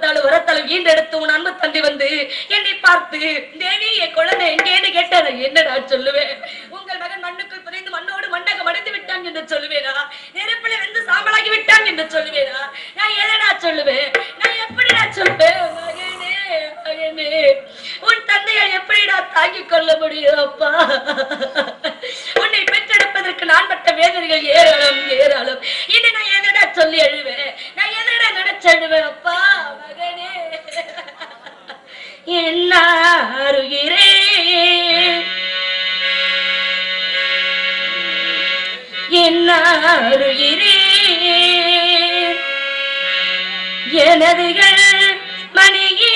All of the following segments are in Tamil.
வரத்தாலும் வரத்தாலும் ஈண்டெடுத்து உன் அன்பு தந்தை வந்து என்னை பார்த்து தேவி என் குழந்தை எங்கேன்னு கேட்டா என்னடா சொல்லுவேன்? உங்கள் மகன் மண்ணுக்குள் புதைந்து மண்ணோடு மண்ணாக மடிந்து விட்டான் என்று சொல்லுவேனா? நெருப்பில வந்து சாம்பலாகி விட்டான் என்று சொல்லுவேனா? நான் எதனா சொல்லுவேன்? நான் எப்படிடா சொல்லுவேன்? மகனே மகனே, உன் தந்தையால் எப்படிடா தாங்கிக் கொள்ள முடியும் அப்பா? உன்னை பெற்றெடுப்பதற்கு நான் பட்ட வேதனைகள் ஏராளம் ஏராளம். இனி நான் எதனா சொல்லி எழுவேன்? நான் எதனா நினைச்சு எழுவேன் அப்பா? மகனே என்னாருகிறே என்னாருகிறே எனதுகள் மணியே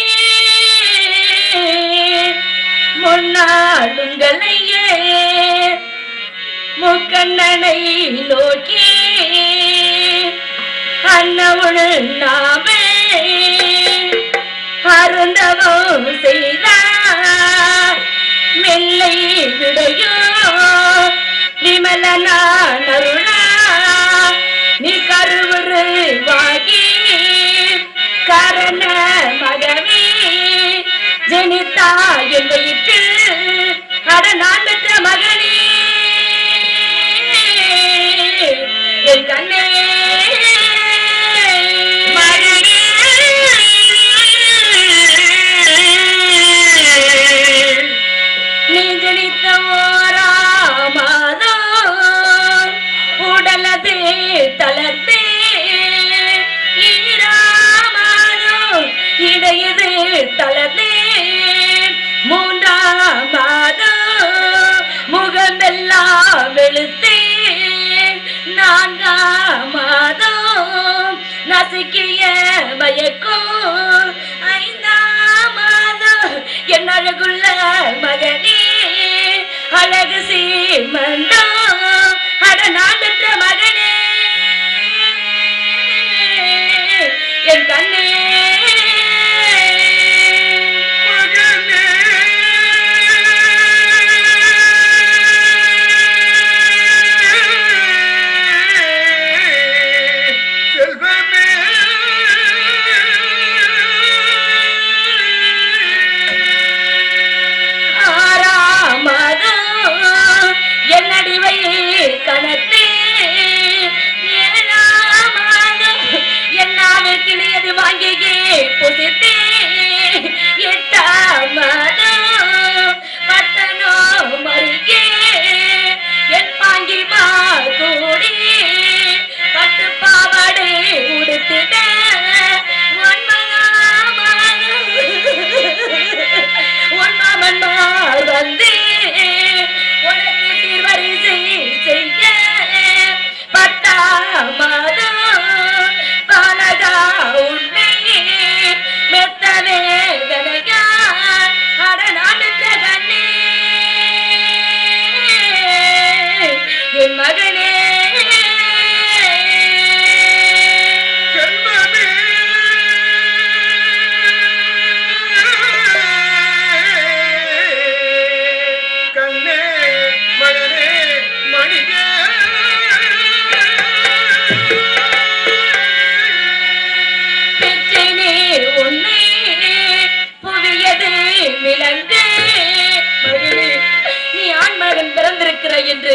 முன்னாளுங்களையே முக்கண்ணனை நோக்கி அன்னவுள் நாமே அருந்தவம் செய்தார் மெல்லை விடையோ விமலனான் அருளா நீ கருவுரு வாகி கரண மகவே ஜனித்தாய் என் வயிற்றில் அட நான் பெற்ற மகனே என் கண்ணே நீ ஜனித்த ஓராமாதோ உடலது தளர்த்தே ஈராமாதோ இடையது தளர்த்தே மூன்றாம் மாதம் முகமெல்லாம் வெளுத்தே நான்காம் மாதம் நசுக்கிய மயக்கும் ஐந்தாம் மாதம் என் அழகுள்ள மகனே அழகு சீமந்தம் அட நான் பெற்ற மகனே என் கண்ணே என்று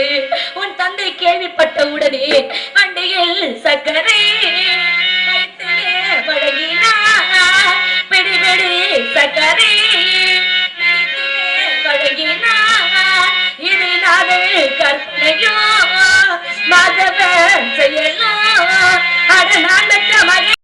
உன் தந்தை கேள்விப்பட்ட உடனே அண்டையில் சக்கரை வழங்கினார் பிடிபிடி சக்கரை வழங்கினார் இது நாடு கற்பனையோ மாதவ செயலோ அட நான் பெற்ற மகன்